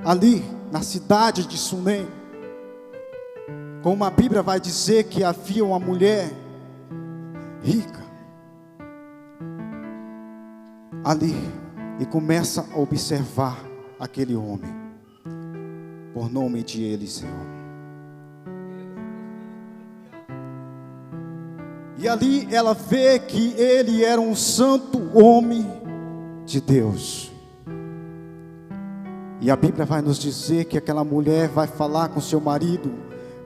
ali na cidade de Sunem, como a Bíblia vai dizer que havia uma mulher rica ali, e começa a observar aquele homem, por nome de Eliseu. E ali ela vê que ele era um santo homem de Deus. E a Bíblia vai nos dizer que aquela mulher vai falar com seu marido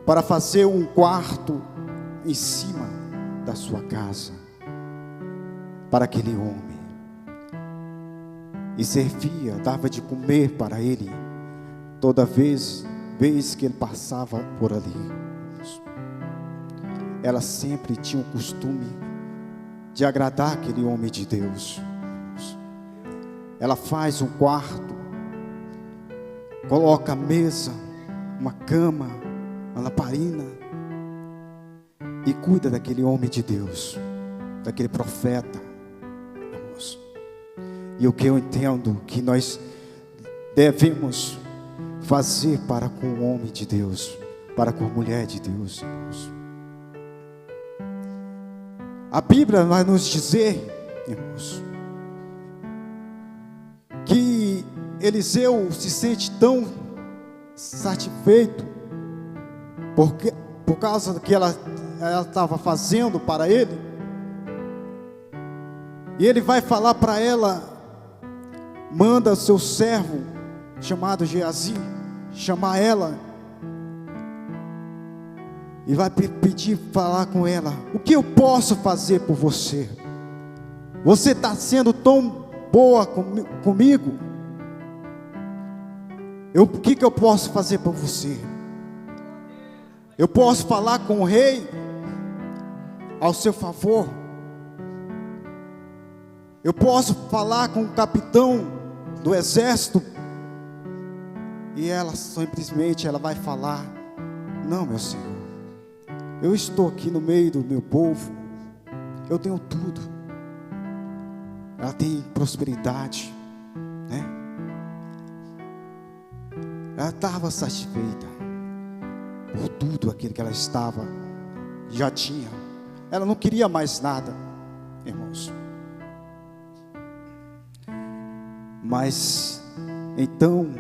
para fazer um quarto em cima da sua casa para aquele homem, e servia, dava de comer para ele toda vez que ele passava por ali. Ela sempre tinha o costume de agradar aquele homem de Deus. Ela faz um quarto, coloca a mesa, uma cama, uma lamparina, e cuida daquele homem de Deus, daquele profeta. E o que eu entendo que nós devemos fazer para com o homem de Deus, para com a mulher de Deus, irmãos. A Bíblia vai nos dizer, irmãos, que Eliseu se sente tão satisfeito por causa do que ela estava fazendo para ele. E ele vai falar para ela, manda o seu servo chamado Geazi chamar ela, e vai pedir, falar com ela: o que eu posso fazer por você? Você está sendo tão boa comigo, o que eu posso fazer por você? Eu posso falar com o rei ao seu favor? Eu posso falar com o capitão do exército? E ela simplesmente vai falar: não, meu Senhor, eu estou aqui no meio do meu povo, eu tenho tudo. Ela tem prosperidade, né? Ela estava satisfeita por tudo aquilo que ela já tinha. Ela não queria mais nada, irmãos. Mas então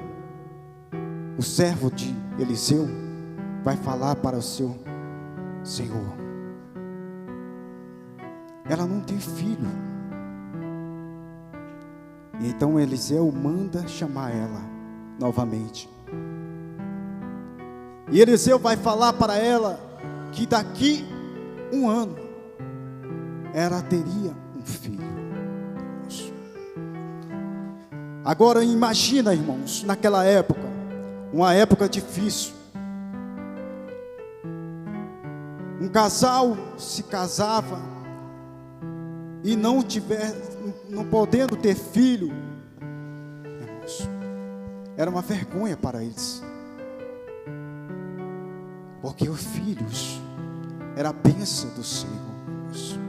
o servo de Eliseu vai falar para o seu senhor: ela não tem filho. E então Eliseu manda chamar ela novamente. E Eliseu vai falar para ela que daqui 1 ano ela teria um filho. Agora imagina, irmãos, naquela época, uma época difícil. Um casal se casava e não podendo ter filho, irmãos, era uma vergonha para eles, porque os filhos era a bênção do Senhor, irmãos.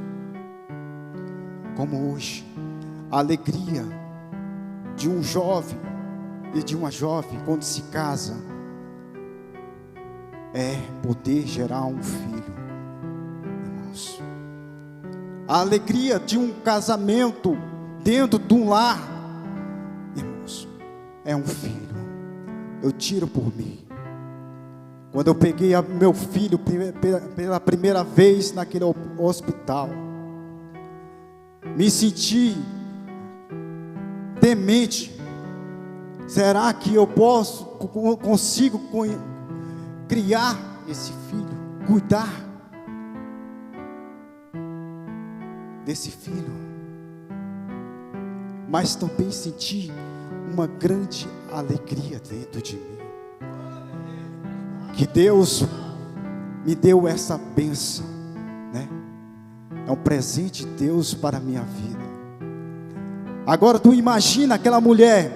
Como hoje, a alegria de um jovem e de uma jovem quando se casa é poder gerar um filho, irmãos. A alegria de um casamento dentro de um lar, irmãos, é um filho. Eu tiro por mim. Quando eu peguei meu filho pela primeira vez naquele hospital, me senti temente. Será que eu consigo criar esse filho, cuidar desse filho? Mas também senti uma grande alegria dentro de mim, que Deus me deu essa bênção, né? É um presente de Deus para a minha vida. Agora tu imagina aquela mulher,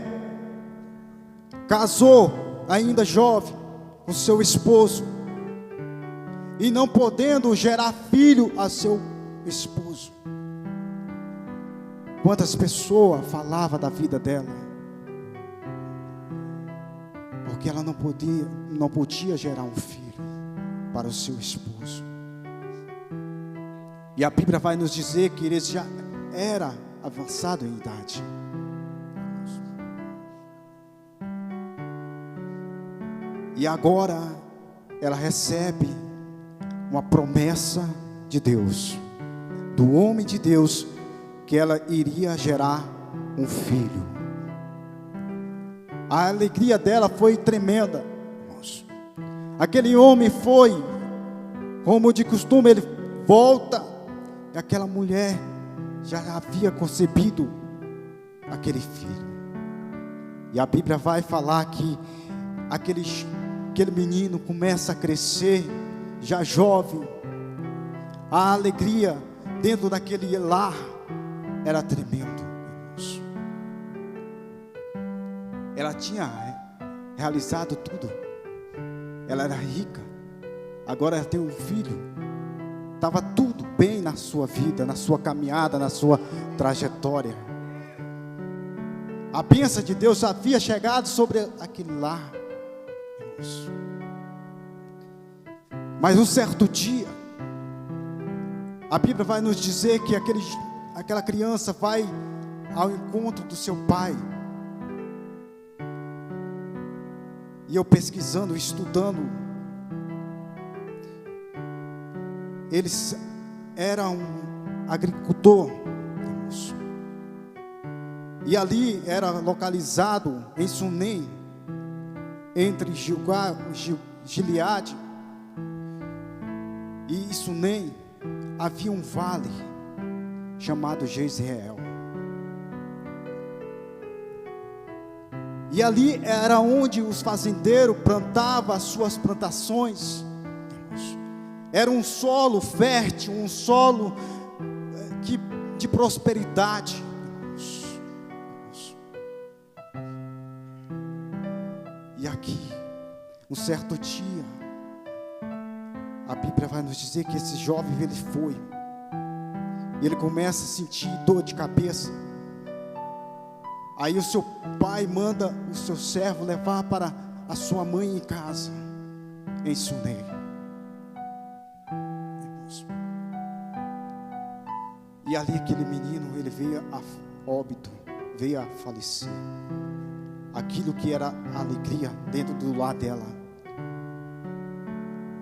casou ainda jovem com seu esposo, e não podendo gerar filho a seu esposo. Quantas pessoas falavam da vida dela? porque ela não podia gerar um filho para o seu esposo. E a Bíblia vai nos dizer que ele já era avançado em idade. E agora ela recebe uma promessa de Deus, do homem de Deus, que ela iria gerar um filho. A alegria dela foi tremenda, irmãos. Aquele homem foi, como de costume, ele volta, e aquela mulher já havia concebido aquele filho. E a Bíblia vai falar que aquele menino começa a crescer, já jovem. A alegria dentro daquele lar era tremendo, irmãos. Ela tinha realizado tudo. Ela era rica. Agora ela tem um filho. Estava tudo bem na sua vida, na sua caminhada, na sua trajetória. A bênção de Deus havia chegado sobre aquele lar, irmãos. Mas um certo dia, a Bíblia vai nos dizer que aquela criança vai ao encontro do seu pai. E eu pesquisando, estudando, eles eram agricultor, irmãos. E ali era localizado em Sunem, entre Gileade e Sunem, havia um vale chamado Jezreel. E ali era onde os fazendeiros plantavam as suas plantações. Era um solo fértil, um solo de prosperidade. E aqui, um certo dia, a Bíblia vai nos dizer que esse jovem, ele foi. E ele começa a sentir dor de cabeça. Aí o seu pai manda o seu servo levar para a sua mãe em casa, em Sunem. E ali aquele menino, ele veio a óbito, veio a falecer. Aquilo que era alegria dentro do lar dela,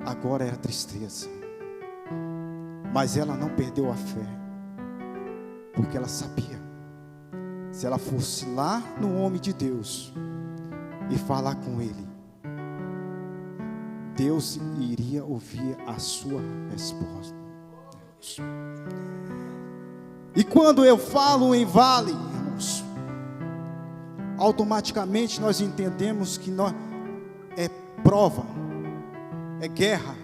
agora era tristeza. Mas ela não perdeu a fé, porque ela sabia, se ela fosse lá no homem de Deus e falar com ele, Deus iria ouvir a sua resposta. E quando eu falo em vale, irmãos, automaticamente nós entendemos que é prova, é guerra,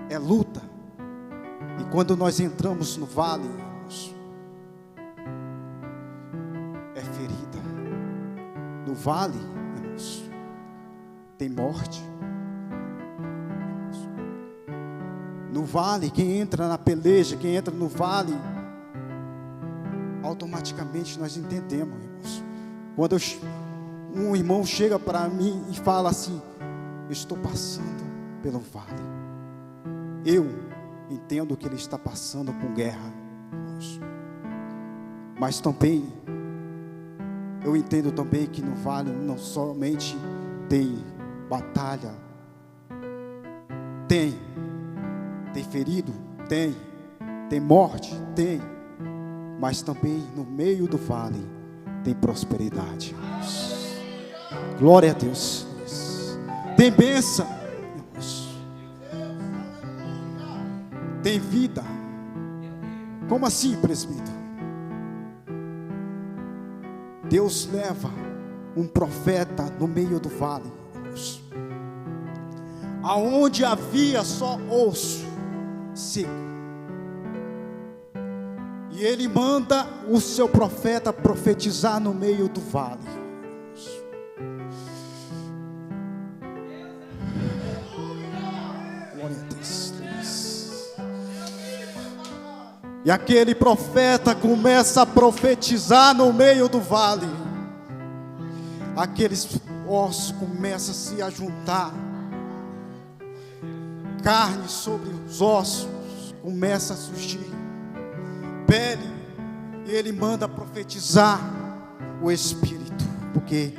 é luta. E quando nós entramos no vale, irmãos, é ferida. No vale, irmãos, tem morte. No vale, quem entra na peleja, quem entra no vale, automaticamente nós entendemos, irmãos. Quando um irmão chega para mim e fala assim: eu estou passando pelo vale, eu entendo que ele está passando por guerra, irmãos. Mas também eu entendo também que no vale não somente tem batalha, tem ferido, tem morte, tem, mas também no meio do vale tem prosperidade, irmãos. Glória a Deus. Tem bênção, irmãos. Tem vida. Como assim, presbítero? Deus leva um profeta no meio do vale, irmãos, aonde havia só osso seco. E ele manda o seu profeta profetizar no meio do vale. Glória a Deus. E aquele profeta começa a profetizar no meio do vale. Aqueles ossos começam a se ajuntar, carne sobre os ossos começa a surgir, pele, e ele manda profetizar o Espírito, porque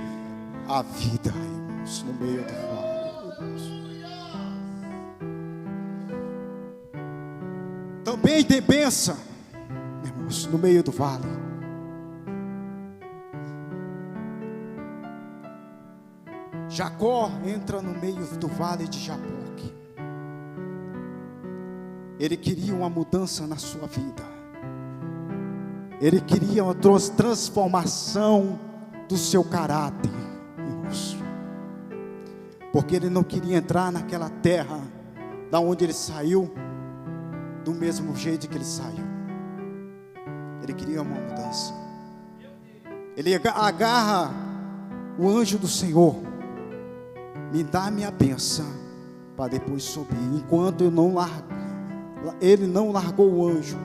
há vida, irmãos, no meio do vale. Também tem bênção, irmãos, no meio do vale. Jacó entra no meio do vale de Jaboque. Ele queria uma mudança na sua vida. Ele queria uma transformação do seu caráter, irmãos. Porque ele não queria entrar naquela terra da onde ele saiu do mesmo jeito que ele saiu. Ele queria uma mudança. Ele agarra o anjo do Senhor, me dá a minha bênção para depois subir. Enquanto eu não largo, ele não largou o anjo,